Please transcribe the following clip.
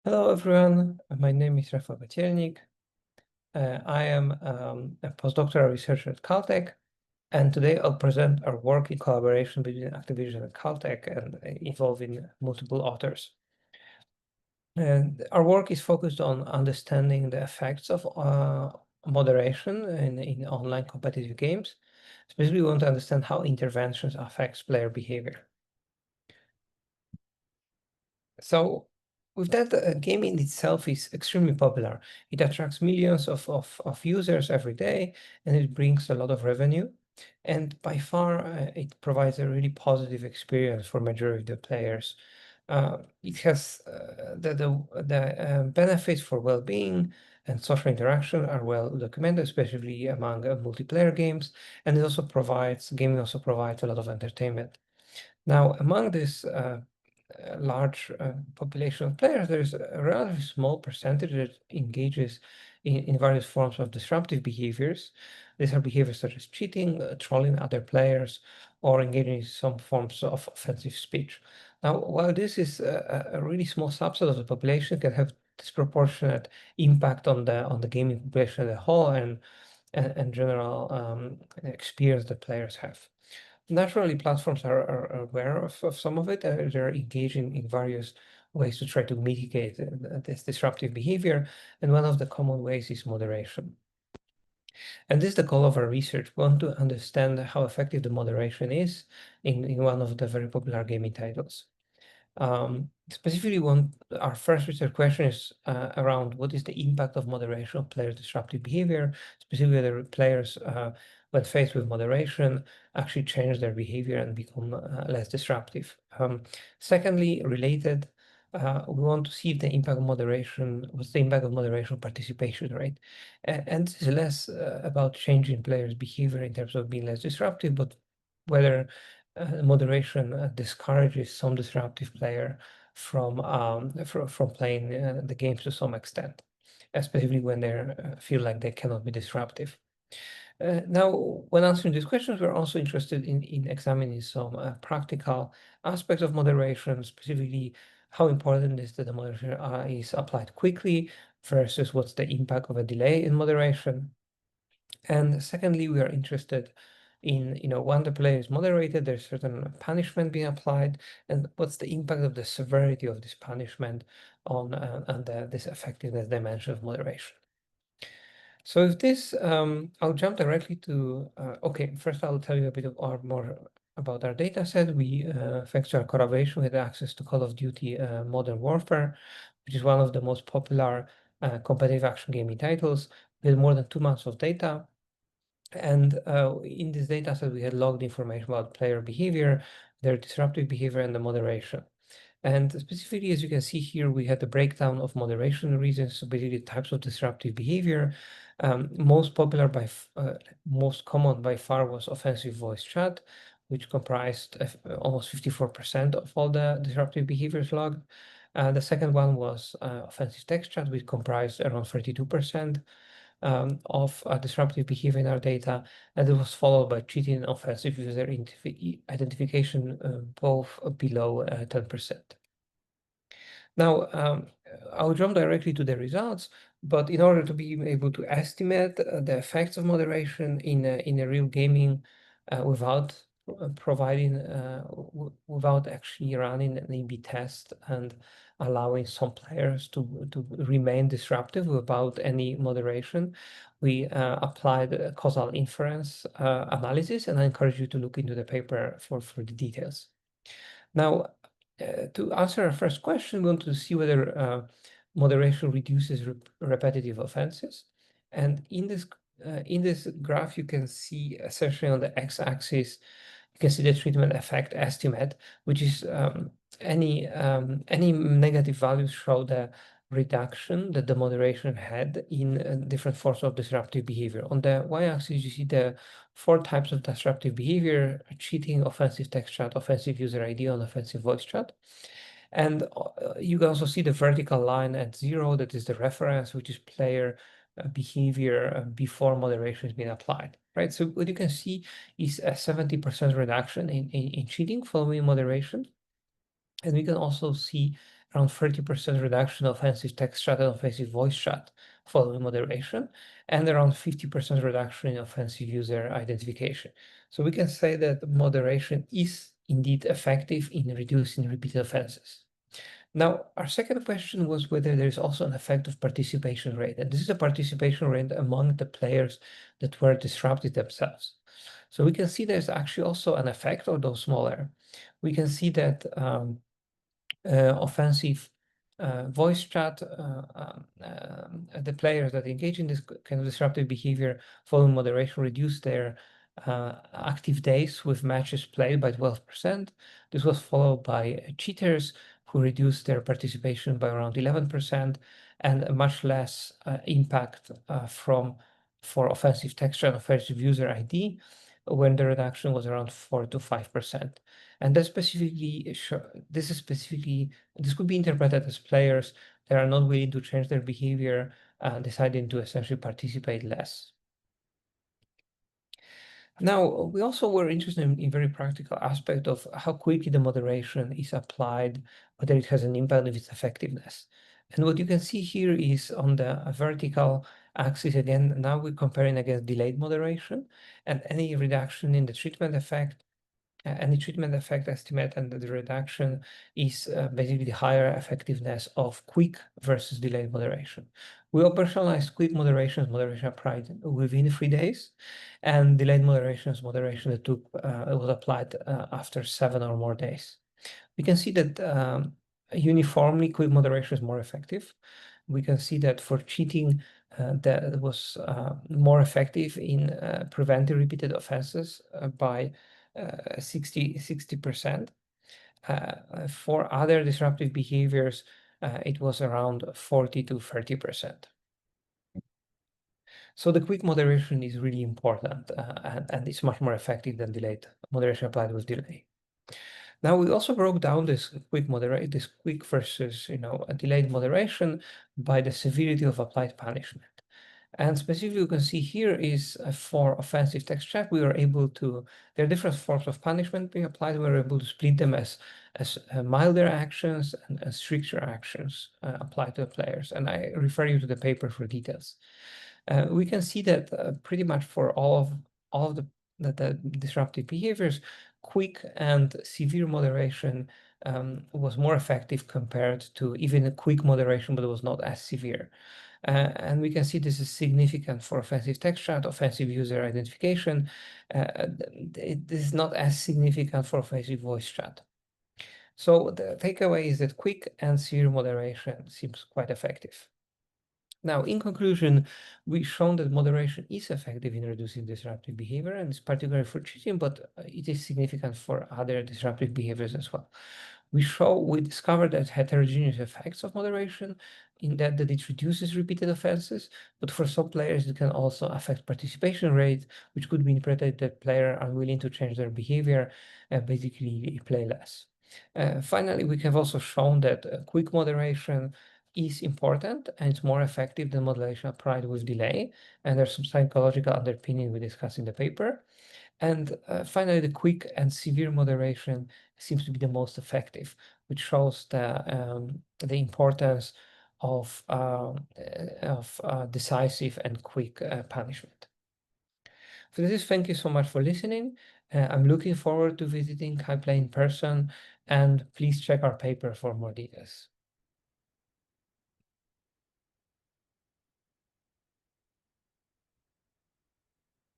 Hello, everyone. My name is Rafal Kocielnik. I am a postdoctoral researcher at Caltech, and today I'll present our work in collaboration between Activision and Caltech and involving multiple authors. And our work is focused on understanding the effects of moderation in online competitive games. Specifically, we want to understand how interventions affects player behavior. So with that, gaming itself is extremely popular. It attracts millions of users every day, and it brings a lot of revenue. And by far, it provides a really positive experience for majority of the players. It has the benefits for well-being and social interaction are well documented, especially among multiplayer games. And gaming also provides a lot of entertainment. Now, among this large population of players, there's a relatively small percentage that engages in various forms of disruptive behaviors. These are behaviors such as cheating, trolling other players, or engaging in some forms of offensive speech. Now, while this is a really small subset of the population, it can have disproportionate impact on the gaming population as a whole and general experience that players have. Naturally, platforms are aware of some of it. They're engaging in various ways to try to mitigate this disruptive behavior. And one of the common ways is moderation. And this is the goal of our research. We want to understand how effective the moderation is in one of the very popular gaming titles. Specifically, our first research question is around what is the impact of moderation on players' disruptive behavior, specifically whether players, when faced with moderation, actually change their behavior and become less disruptive. Secondly, related, we want to see if the impact of moderation, what's the impact of moderation participation rate? And this is less about changing players' behavior in terms of being less disruptive, but whether moderation discourages some disruptive player from playing the games to some extent, especially when they feel like they cannot be disruptive. Now, when answering these questions, we're also interested in examining some practical aspects of moderation, specifically how important is that the moderation is applied quickly versus what's the impact of a delay in moderation. And secondly, we are interested in, when the player is moderated, there's certain punishment being applied, and what's the impact of the severity of this punishment on this effectiveness dimension of moderation. So with this, I'll jump directly to, okay, first I'll tell you a bit more about our data set. We, thanks to our collaboration, we had access to Call of Duty Modern Warfare, which is one of the most popular competitive action gaming titles, with more than 2 months of data. And in this data set, we had logged information about player behavior, their disruptive behavior, and the moderation. And specifically, as you can see here, we had the breakdown of moderation reasons, so basically types of disruptive behavior. Most common by far was offensive voice chat, which comprised almost 54% of all the disruptive behaviors logged. The second one was offensive text chat, which comprised around 32%. Of disruptive behavior in our data, and it was followed by cheating and offensive user identification, both below 10%. Now, I'll jump directly to the results, but in order to be able to estimate the effects of moderation in a real gaming without without actually running an A/B test and allowing some players to remain disruptive without any moderation, we applied a causal inference analysis, and I encourage you to look into the paper for the details. Now, to answer our first question, we want to see whether moderation reduces repetitive offenses. And in this graph, you can see essentially on the x-axis, you can see the treatment effect estimate, which is any negative values show the reduction that the moderation had in different forms of disruptive behavior. On the y-axis, you see the 4 types of disruptive behavior: cheating, offensive text chat, offensive user ID, and offensive voice chat. And you can also see the vertical line at 0, that is the reference, which is player behavior before moderation has been applied, right? So what you can see is a 70% reduction in cheating following moderation. And we can also see around 30% reduction of offensive text chat and offensive voice chat following moderation, and around 50% reduction in offensive user identification. So we can say that moderation is indeed effective in reducing repeated offenses. Now, our second question was whether there is also an effect of participation rate. And this is a participation rate among the players that were disrupted themselves. So we can see there's actually also an effect, although smaller. We can see that offensive voice chat, the players that engage in this kind of disruptive behavior following moderation reduce their active days with matches played by 12%. This was followed by cheaters who reduced their participation by around 11%, and a much less impact for offensive texture and offensive user ID, when the reduction was around 4 to 5%. And that specifically, this could be interpreted as players that are not willing to change their behavior, deciding to essentially participate less. Now, we also were interested in very practical aspect of how quickly the moderation is applied, whether it has an impact of its effectiveness. And what you can see here is on the vertical axis, again, now we're comparing against delayed moderation, and any reduction in the treatment effect, any treatment effect estimate, and the reduction is basically the higher effectiveness of quick versus delayed moderation. We operationalized quick moderation as moderation applied within 3 days, and delayed moderation as moderation that was applied after 7 or more days. We can see that uniformly quick moderation is more effective. We can see that for cheating, that was more effective in preventing repeated offenses by 60%. For other disruptive behaviors, it was around 40 to 30%. So the quick moderation is really important, and it's much more effective than delayed moderation applied with delay. Now we also broke down this quick versus a delayed moderation by the severity of applied punishment. And specifically, you can see here is for offensive text check, we were able to, there are different forms of punishment being applied. We were able to split them as milder actions and stricter actions applied to the players. And I refer you to the paper for details. We can see that pretty much for all of the disruptive behaviors, quick and severe moderation was more effective compared to even a quick moderation, but it was not as severe. And we can see this is significant for offensive text chat, offensive user identification. This is not as significant for offensive voice chat. So the takeaway is that quick and severe moderation seems quite effective. Now, in conclusion, we've shown that moderation is effective in reducing disruptive behavior, and it's particularly for cheating, but it is significant for other disruptive behaviors as well. We discovered that heterogeneous effects of moderation, in that it reduces repeated offenses, but for some players it can also affect participation rate, which could be interpreted that players are willing to change their behavior and basically play less. Finally, we have also shown that quick moderation is important and it's more effective than moderation applied with delay, and there's some psychological underpinning we discuss in the paper. And finally, the quick and severe moderation seems to be the most effective, which shows the importance of decisive and quick punishment. So this is, thank you so much for listening. I'm looking forward to visiting Cahill in person, and please check our paper for more details.